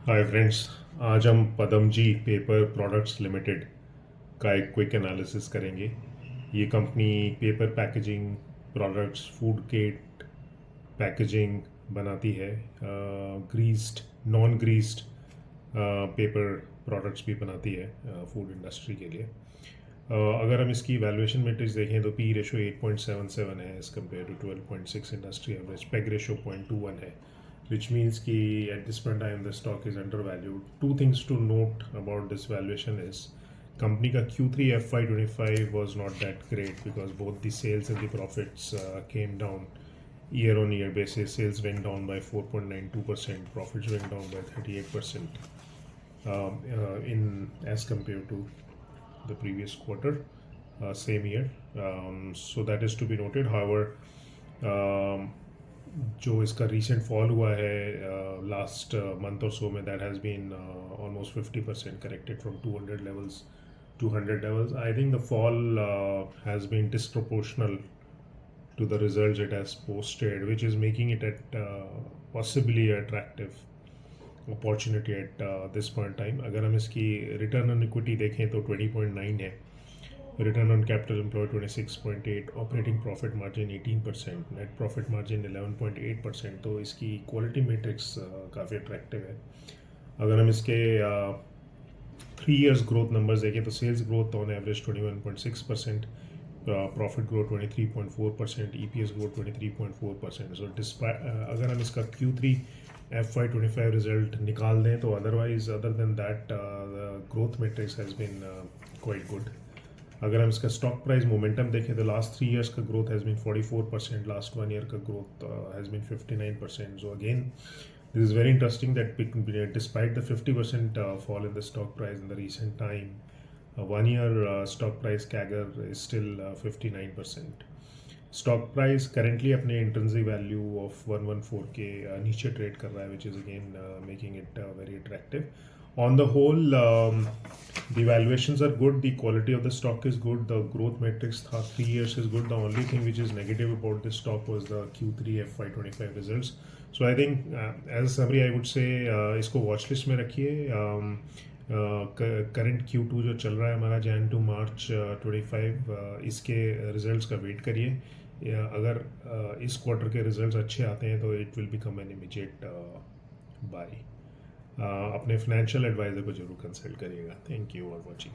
Hi friends. आज हम Padamji paper products limited का एक क्विक एनालिसिस करेंगे। ये company paper packaging products, food केट पैकेजिंग बनाती है। Greased, non greased paper products भी बनाती है फूड इंडस्ट्री के लिए। अगर हम इसकी वैल्यूएशन मेट्रिक्स देखें तो पी रेशो 8.77 है as compare to 12.6 industry average. PEG ratio 0.21 है, which means कि at this point in time the stock is undervalued. Two things to note about this valuation is company का Q3 FY25 was not that great because both the sales and the profits came down year on year basis. Sales went down by 4.92%, profits went down by 38% in as compared to the previous quarter, same year. So that is to be noted. However, um, जो इसका recent fall हुआ है last month और सो में, that has been almost 50% corrected from 200 levels to 100 levels. I think the fall has been disproportional to the results it has posted, which is making it at possibly attractive opportunity at this point in time. अगर हम इसकी return on equity देखें तो 20.9 है, return on capital employed 26.8, operating profit margin 18%, net profit margin 11.8%. तो इसकी quality matrix काफ़ी attractive है. अगर हम इसके 3 years ग्रोथ नंबर्स देखें तो sales growth on average 21.6%, profit growth 23.4%, EPS growth 23.4%. So despite अगर हम इसका Q3 FY25 रिजल्ट निकाल दें तो otherwise other than that growth metrics has been quite good. अगर हम इसका स्टॉक प्राइस मोमेंटम देखें तो लास्ट 3 years का growth has been 44%, last 1 year का growth has been 59%. So again this is very interesting that despite the 50% fall in the stock price in the recent time, 1 year stock price CAGR is still 59%. Stock price currently अपने intrinsic value of 114 के नीचे trade कर रहा है, which is again making it very attractive. On the whole, the valuations are good, the quality of the stock is good, the growth metrics 3 years is good. The only thing which is negative about this stock was the Q3 FY25 results. So I think as a summary I would say इसको watch list में रखिए. Current Q2 जो चल रहा है हमारा Jan to March 25, इसके results का वेट करिए. अगर इस क्वार्टर के रिजल्ट्स अच्छे आते हैं तो it will become an immediate buy. अपने फाइनेंशियल एडवाइज़र को जरूर कंसल्ट करिएगा. Thank you for watching.